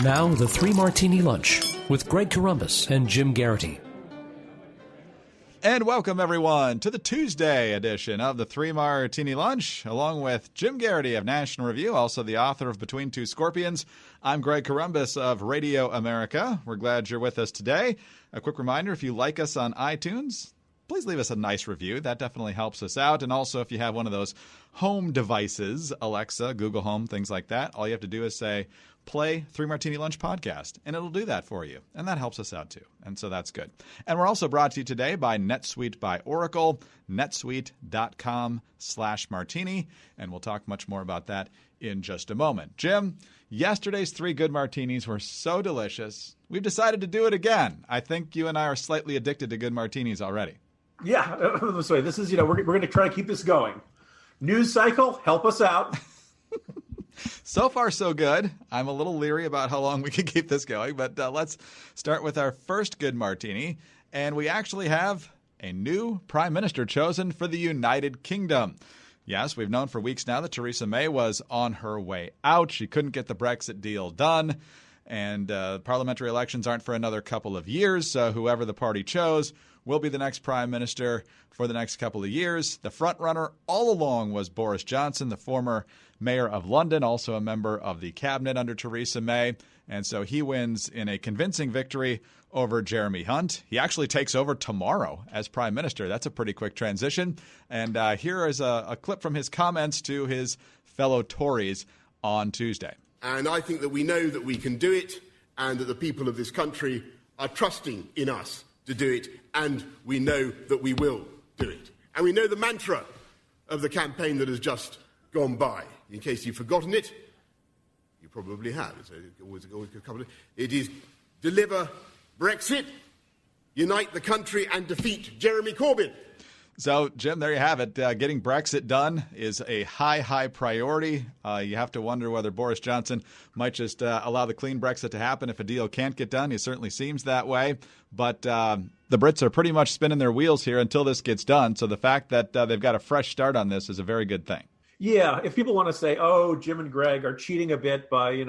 Now, the Three Martini Lunch with Greg Corombos and Jim Geraghty. And welcome, everyone, to the Tuesday edition of the Three Martini Lunch, along with Jim Geraghty of National Review, also the author of Between Two Scorpions. I'm Greg Corombos of Radio America. We're glad you're with us today. A quick reminder, if you like us on iTunes, please leave us a nice review. That definitely helps us out. And also, if you have one of those home devices, Alexa, Google Home, things like that, all you have to do is say, play Three Martini Lunch podcast, and it'll do that for you. And that helps us out, too. And so that's good. And we're also brought to you today by NetSuite by Oracle, netsuite.com/martini. And we'll talk much more about that in just a moment. Jim, yesterday's three good martinis were so delicious. We've decided to do it again. I think you and I are slightly addicted to good martinis already. Yeah, this way. This is, we're going to try to keep this going. News cycle, help us out. So far, so good. I'm a little leery about how long we can keep this going, but let's start with our first good martini. And we actually have a new prime minister chosen for the United Kingdom. Yes, we've known for weeks now that Theresa May was on her way out. She couldn't get the Brexit deal done. And parliamentary elections aren't for another couple of years, so whoever the party chose will be the next prime minister for the next couple of years. The front runner all along was Boris Johnson, the former mayor of London, also a member of the cabinet under Theresa May. And so he wins in a convincing victory over Jeremy Hunt. He actually takes over tomorrow as prime minister. That's a pretty quick transition. And here is a clip from his comments to his fellow Tories on Tuesday. And I think that we know that we can do it, and that the people of this country are trusting in us to do it, and we know that we will do it. And we know the mantra of the campaign that has just gone by. In case you've forgotten it, you probably have. It's always a couple of, it is deliver Brexit, unite the country, and defeat Jeremy Corbyn. So, Jim, there you have it. Getting Brexit done is a high priority. You have to wonder whether Boris Johnson might just allow the clean Brexit to happen if a deal can't get done. It certainly seems that way. But the Brits are pretty much spinning their wheels here until this gets done. So the fact that they've got a fresh start on this is a very good thing. Yeah, if people want to say, oh, Jim and Greg are cheating a bit by,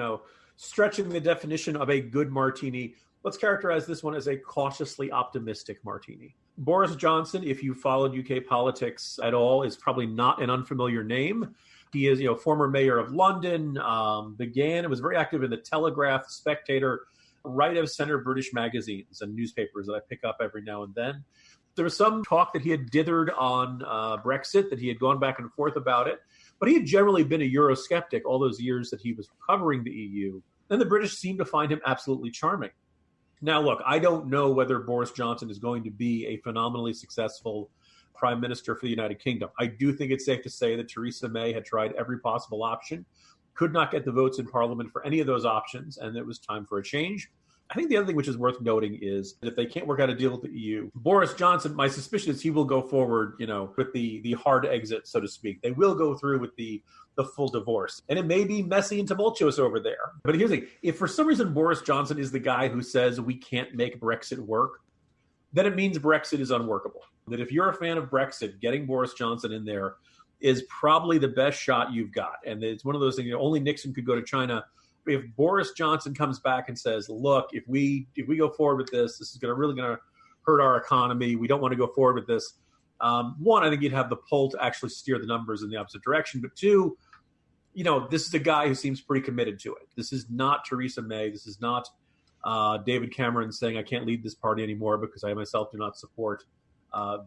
stretching the definition of a good martini, let's characterize this one as a cautiously optimistic martini. Boris Johnson, if you followed UK politics at all, is probably not an unfamiliar name. He is, former mayor of London, was very active in the Telegraph, Spectator, right of center British magazines and newspapers that I pick up every now and then. There was some talk that he had dithered on Brexit, that he had gone back and forth about it, but he had generally been a Eurosceptic all those years that he was covering the EU. And the British seemed to find him absolutely charming. Now, look, I don't know whether Boris Johnson is going to be a phenomenally successful prime minister for the United Kingdom. I do think it's safe to say that Theresa May had tried every possible option, could not get the votes in Parliament for any of those options, and it was time for a change. I think the other thing which is worth noting is that if they can't work out a deal with the EU, Boris Johnson, my suspicion is he will go forward, with the hard exit, so to speak. They will go through with the full divorce. And it may be messy and tumultuous over there. But here's the thing. If for some reason Boris Johnson is the guy who says we can't make Brexit work, then it means Brexit is unworkable. That if you're a fan of Brexit, getting Boris Johnson in there is probably the best shot you've got. And it's one of those things, only Nixon could go to China. If Boris Johnson comes back and says, look, if we go forward with this, this is really going to hurt our economy. We don't want to go forward with this. One, I think you'd have the pull to actually steer the numbers in the opposite direction. But two, this is a guy who seems pretty committed to it. This is not Theresa May. This is not David Cameron saying, I can't lead this party anymore because I myself do not support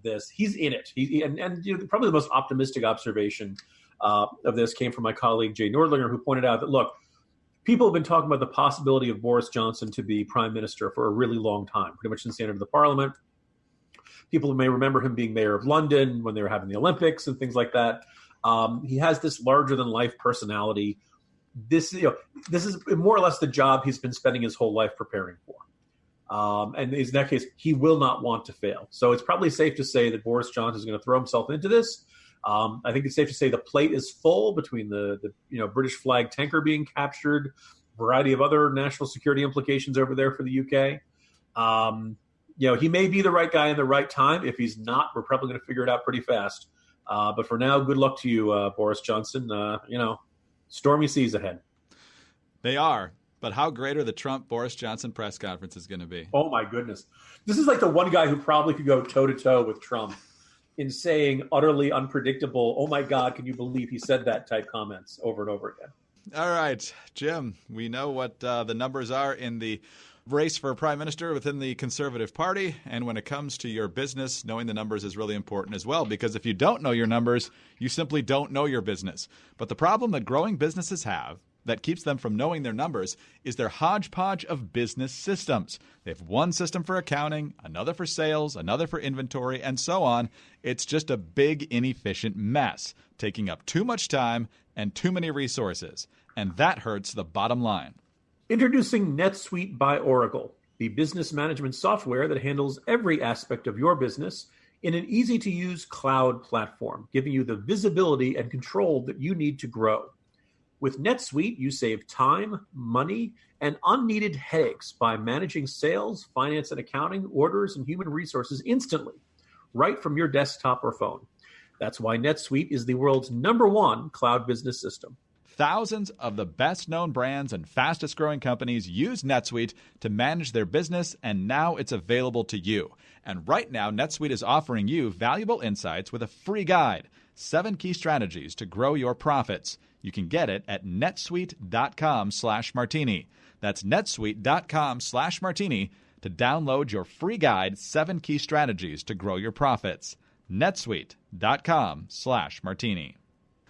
this. He's in it. Probably the most optimistic observation of this came from my colleague, Jay Nordlinger, who pointed out that, look, people have been talking about the possibility of Boris Johnson to be prime minister for a really long time, pretty much since the end of the parliament. People may remember him being mayor of London when they were having the Olympics and things like that. He has this larger-than-life personality. This is more or less the job he's been spending his whole life preparing for. And in that case, he will not want to fail. So it's probably safe to say that Boris Johnson is going to throw himself into this. I think it's safe to say the plate is full between the British flag tanker being captured, variety of other national security implications over there for the UK. He may be the right guy in the right time. If he's not, we're probably going to figure it out pretty fast. But for now, good luck to you, Boris Johnson. Stormy seas ahead. They are. But how great are the Trump-Boris Johnson press conferences going to be? Oh, my goodness. This is like the one guy who probably could go toe-to-toe with Trump in saying utterly unpredictable, oh, my God, can you believe he said that type comments over and over again. All right, Jim, we know what the numbers are in the race for prime minister within the Conservative Party. And when it comes to your business, knowing the numbers is really important as well, because if you don't know your numbers, you simply don't know your business. But the problem that growing businesses have that keeps them from knowing their numbers is their hodgepodge of business systems. They have one system for accounting, another for sales, another for inventory, and so on. It's just a big, inefficient mess, taking up too much time and too many resources. And that hurts the bottom line. Introducing NetSuite by Oracle, the business management software that handles every aspect of your business in an easy-to-use cloud platform, giving you the visibility and control that you need to grow. With NetSuite, you save time, money, and unneeded headaches by managing sales, finance and accounting, orders, and human resources instantly, right from your desktop or phone. That's why NetSuite is the world's #1 cloud business system. Thousands of the best-known brands and fastest-growing companies use NetSuite to manage their business, and now it's available to you. And right now, NetSuite is offering you valuable insights with a free guide, 7 key strategies to grow your profits. You can get it at netsuite.com/martini. That's netsuite.com/martini to download your free guide, 7 key strategies to grow your profits. netsuite.com/martini.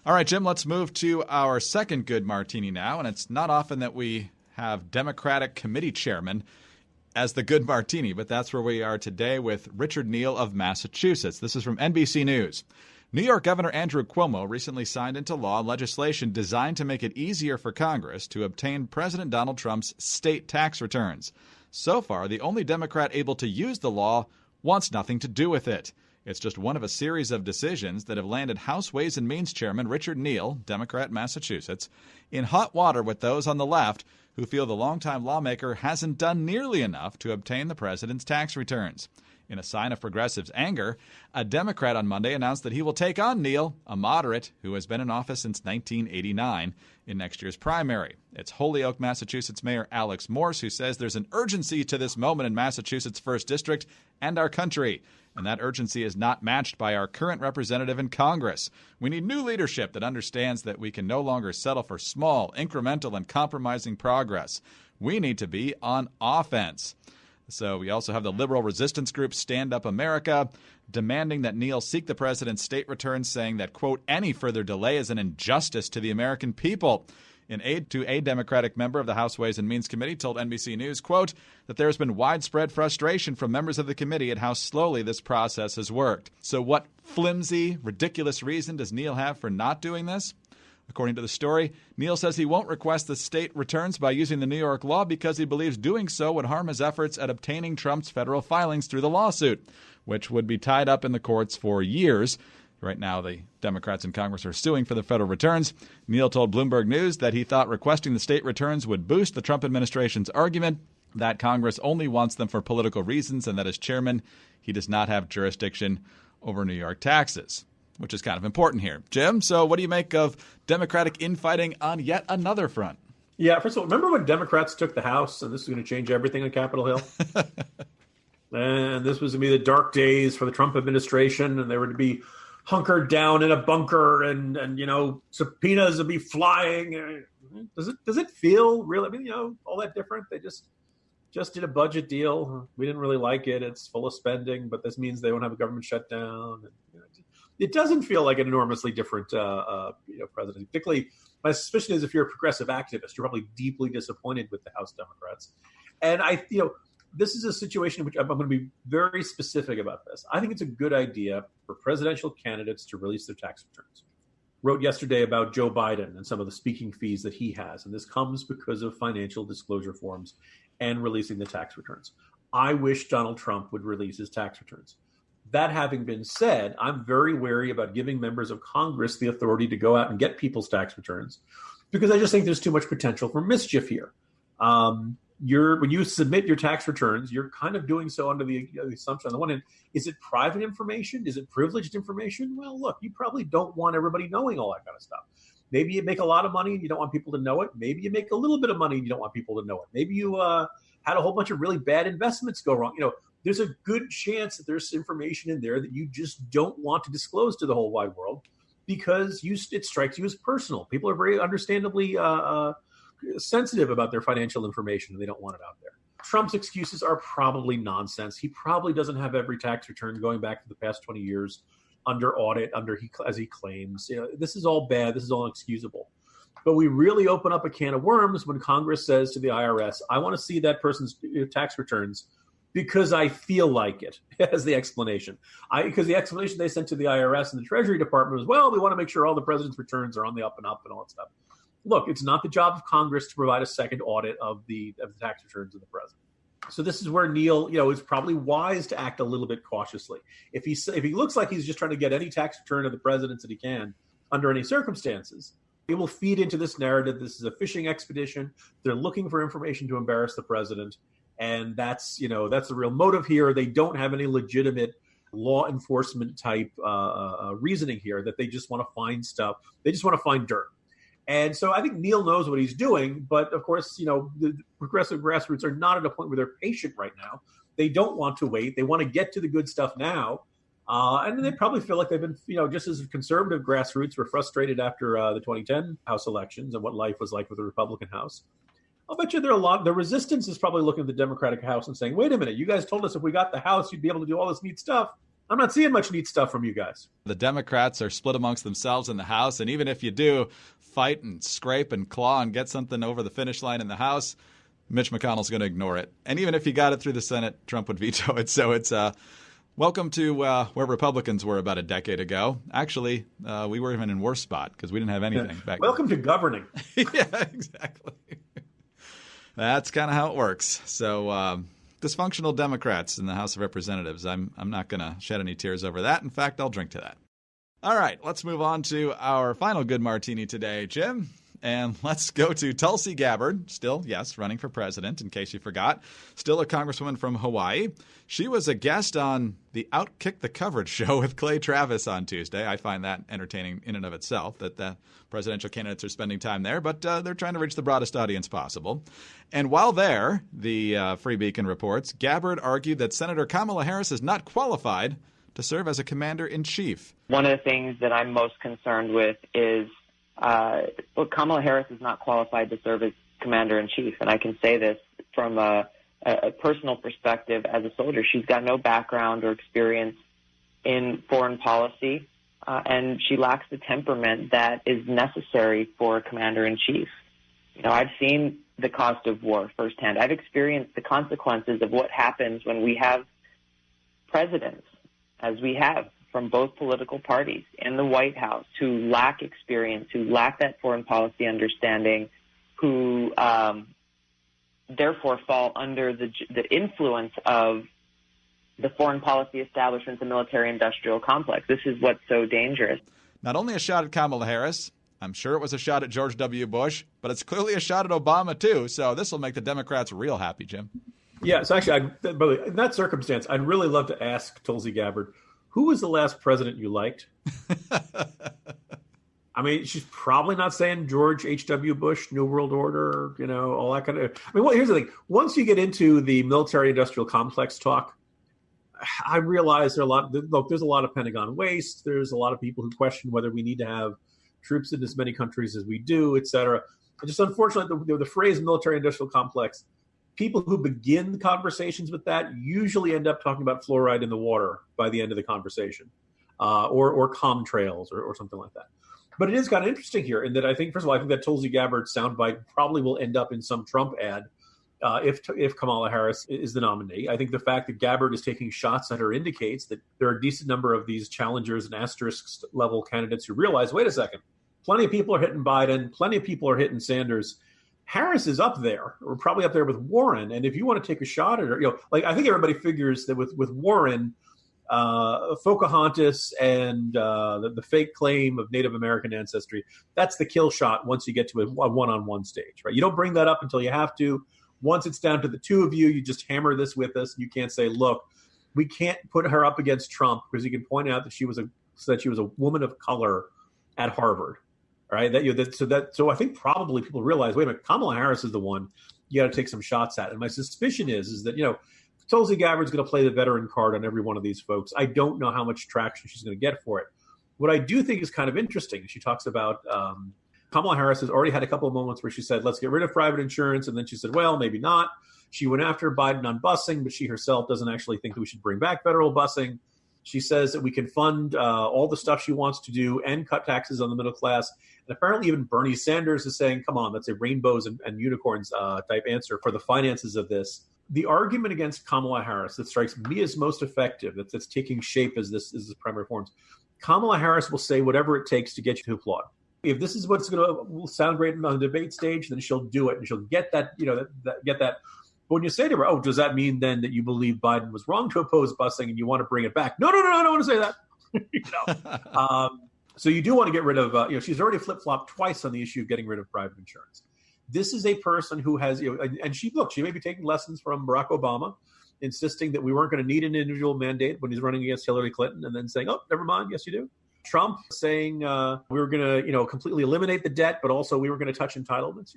All right, Jim, let's move to our second good martini now. And it's not often that we have Democratic committee chairman as the good martini, but that's where we are today with Richard Neal of Massachusetts. This is from NBC News. New York Governor Andrew Cuomo recently signed into law legislation designed to make it easier for Congress to obtain President Donald Trump's state tax returns. So far, the only Democrat able to use the law wants nothing to do with it. It's just one of a series of decisions that have landed House Ways and Means Chairman Richard Neal, Democrat Massachusetts, in hot water with those on the left who feel the longtime lawmaker hasn't done nearly enough to obtain the president's tax returns. In a sign of progressives' anger, a Democrat on Monday announced that he will take on Neal, a moderate who has been in office since 1989, in next year's primary. It's Holyoke, Massachusetts Mayor Alex Morse who says there's an urgency to this moment in Massachusetts' 1st District and our country. And that urgency is not matched by our current representative in Congress. We need new leadership that understands that we can no longer settle for small, incremental, and compromising progress. We need to be on offense. So we also have the liberal resistance group Stand Up America demanding that Neal seek the president's state returns, saying that, quote, any further delay is an injustice to the American people. In aid to a Democratic member of the House Ways and Means Committee told NBC News, quote, that there has been widespread frustration from members of the committee at how slowly this process has worked. So what flimsy, ridiculous reason does Neal have for not doing this? According to the story, Neal says he won't request the state returns by using the New York law because he believes doing so would harm his efforts at obtaining Trump's federal filings through the lawsuit, which would be tied up in the courts for years. Right now, the Democrats in Congress are suing for the federal returns. Neal told Bloomberg News that he thought requesting the state returns would boost the Trump administration's argument that Congress only wants them for political reasons and that as chairman, he does not have jurisdiction over New York taxes, which is kind of important here. Jim, so what do you make of Democratic infighting on yet another front? Yeah, first of all, remember when Democrats took the House and this was going to change everything on Capitol Hill? And this was going to be the dark days for the Trump administration, and they were to be hunkered down in a bunker and subpoenas would be flying. Does it feel really, all that different? They just did a budget deal. We didn't really like it. It's full of spending, but this means they won't have a government shutdown. It doesn't feel like an enormously different presidency. Particularly, my suspicion is if you're a progressive activist, you're probably deeply disappointed with the House Democrats. And this is a situation in which I'm going to be very specific about this. I think it's a good idea for presidential candidates to release their tax returns. Wrote yesterday about Joe Biden and some of the speaking fees that he has, and this comes because of financial disclosure forms and releasing the tax returns. I wish Donald Trump would release his tax returns. That having been said, I'm very wary about giving members of Congress the authority to go out and get people's tax returns because I just think there's too much potential for mischief here. When you submit your tax returns, you're kind of doing so under the assumption, on the one hand, is it private information? Is it privileged information? Well, look, you probably don't want everybody knowing all that kind of stuff. Maybe you make a lot of money and you don't want people to know it. Maybe you make a little bit of money and you don't want people to know it. Maybe you had a whole bunch of really bad investments go wrong. There's a good chance that there's information in there that you just don't want to disclose to the whole wide world because it strikes you as personal. People are very understandably sensitive about their financial information and they don't want it out there. Trump's excuses are probably nonsense. He probably doesn't have every tax return going back to the past 20 years under audit, as he claims. This is all bad. This is all inexcusable. But we really open up a can of worms when Congress says to the IRS, I want to see that person's tax returns because I feel like it, as the explanation. Because the explanation they sent to the IRS and the Treasury Department was, well, we want to make sure all the president's returns are on the up and up and all that stuff. Look, it's not the job of Congress to provide a second audit of the tax returns of the president. So this is where Neal, is probably wise to act a little bit cautiously. If he looks like he's just trying to get any tax return of the president's that he can under any circumstances, it will feed into this narrative. This is a fishing expedition. They're looking for information to embarrass the president, and that's the real motive here. They don't have any legitimate law enforcement type reasoning here. That they just want to find stuff. They just want to find dirt. And so I think Neal knows what he's doing, but of course, the progressive grassroots are not at a point where they're patient right now. They don't want to wait. They want to get to the good stuff now. And they probably feel like they've been, just as conservative grassroots were frustrated after the 2010 House elections and what life was like with the Republican House. I'll bet you the resistance is probably looking at the Democratic House and saying, wait a minute, you guys told us if we got the House, you'd be able to do all this neat stuff. I'm not seeing much neat stuff from you guys. The Democrats are split amongst themselves in the House, and even if you do fight and scrape and claw and get something over the finish line in the House, Mitch McConnell's going to ignore it. And even if he got it through the Senate, Trump would veto it. So it's welcome to where Republicans were about a decade ago. Actually, we were even in worse spot because we didn't have anything back then. Welcome to governing. Yeah, exactly. That's kind of how it works. So dysfunctional Democrats in the House of Representatives. I'm not going to shed any tears over that. In fact, I'll drink to that. All right, let's move on to our final good martini today, Jim. And let's go to Tulsi Gabbard, still, yes, running for president, in case you forgot. Still a congresswoman from Hawaii. She was a guest on the Outkick the Coverage show with Clay Travis on Tuesday. I find that entertaining in and of itself, that the presidential candidates are spending time there, but they're trying to reach the broadest audience possible. And while there, the Free Beacon reports, Gabbard argued that Senator Kamala Harris is not qualified to serve as a commander-in-chief. One of the things that I'm most concerned with is Kamala Harris is not qualified to serve as commander-in-chief, and I can say this from a personal perspective as a soldier. She's got no background or experience in foreign policy, and she lacks the temperament that is necessary for a commander-in-chief. I've seen the cost of war firsthand. I've experienced the consequences of what happens when we have presidents, as we have, from both political parties in the White House who lack experience, who lack that foreign policy understanding, who therefore fall under the influence of the foreign policy establishment, the military-industrial complex. This is what's so dangerous. Not only a shot at Kamala Harris, I'm sure it was a shot at George W. Bush, but it's clearly a shot at Obama, too. So this will make the Democrats real happy, Jim. Yeah, so actually, in that circumstance, I'd really love to ask Tulsi Gabbard, who was the last president you liked? I mean, she's probably not saying George H.W. Bush, New World Order, all that kind of. I mean, here's the thing. Once you get into the military-industrial complex talk, I realize there's a lot of Pentagon waste. There's a lot of people who question whether we need to have troops in as many countries as we do, et cetera. And just unfortunately, the phrase military-industrial complex, people who begin conversations with that usually end up talking about fluoride in the water by the end of the conversation, or contrails or something like that. But it is kind of interesting here in that I think, first of all, I think that Tulsi Gabbard soundbite probably will end up in some Trump ad if Kamala Harris is the nominee. I think the fact that Gabbard is taking shots at her indicates that there are a decent number of these challengers and asterisk level candidates who realize, wait a second, plenty of people are hitting Biden, plenty of people are hitting Sanders. Harris is up there. We're probably up there with Warren. And if you want to take a shot at her, I think everybody figures that with Warren, Pocahontas and the fake claim of Native American ancestry, that's the kill shot once you get to a one-on-one stage, right? You don't bring that up until you have to. Once it's down to the two of you, you just hammer this with us. You can't say, look, we can't put her up against Trump because you can point out that she was a woman of color at Harvard. All right. So I think probably people realize, wait a minute, Kamala Harris is the one you got to take some shots at. And my suspicion is that, Tulsi Gabbard's going to play the veteran card on every one of these folks. I don't know how much traction she's going to get for it. What I do think is kind of interesting, she talks about Kamala Harris has already had a couple of moments where she said, let's get rid of private insurance. And then she said, well, maybe not. She went after Biden on busing, but she herself doesn't actually think that we should bring back federal busing. She says that we can fund all the stuff she wants to do and cut taxes on the middle class. And apparently even Bernie Sanders is saying, come on, that's a rainbows and unicorns type answer for the finances of this. The argument against Kamala Harris that strikes me as most effective, that's taking shape as this primary forms, Kamala Harris will say whatever it takes to get you to applaud. If this is what's going to sound great on the debate stage, then she'll do it and she'll get that, get that. But when you say to her, does that mean then that you believe Biden was wrong to oppose busing and you want to bring it back? No, I don't want to say that. So you do want to get rid of, she's already flip-flopped twice on the issue of getting rid of private insurance. This is a person who has, and she may be taking lessons from Barack Obama, insisting that we weren't going to need an individual mandate when he's running against Hillary Clinton, and then saying, oh, never mind, yes, you do. Trump saying we were going to, completely eliminate the debt, but also we were going to touch entitlements.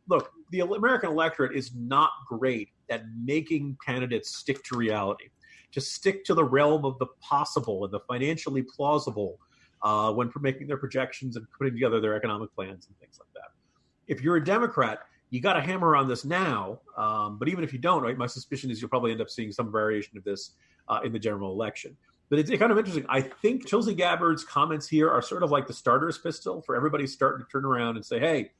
Look, the American electorate is not great at making candidates stick to reality, to stick to the realm of the possible and the financially plausible when making their projections and putting together their economic plans and things like that. If you're a Democrat, you got to hammer on this now. But even if you don't, right, my suspicion is you'll probably end up seeing some variation of this in the general election. But it's kind of interesting. I think Tulsi Gabbard's comments here are sort of like the starter's pistol for everybody starting to turn around and say, hey,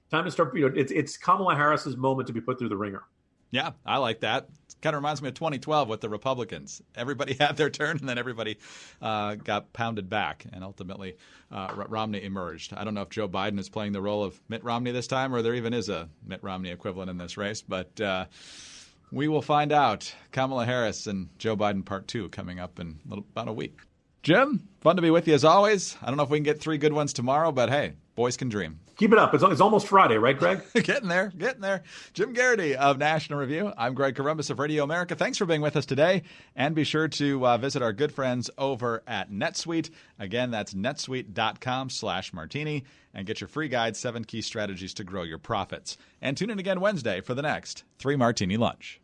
time to start. It's Kamala Harris's moment to be put through the ringer. Yeah, I like that. It kind of reminds me of 2012 with the Republicans. Everybody had their turn, and then everybody got pounded back, and ultimately Romney emerged. I don't know if Joe Biden is playing the role of Mitt Romney this time, or there even is a Mitt Romney equivalent in this race, but we will find out. Kamala Harris and Joe Biden Part 2 coming up in about a week. Jim, fun to be with you as always. I don't know if we can get 3 good ones tomorrow, but hey, boys can dream. Keep it up. It's almost Friday, right, Greg? Getting there. Jim Geraghty of National Review. I'm Greg Corombos of Radio America. Thanks for being with us today. And be sure to visit our good friends over at NetSuite. Again, that's netsuite.com/martini. And get your free guide, 7 Key Strategies to Grow Your Profits. And tune in again Wednesday for the next 3 Martini Lunch.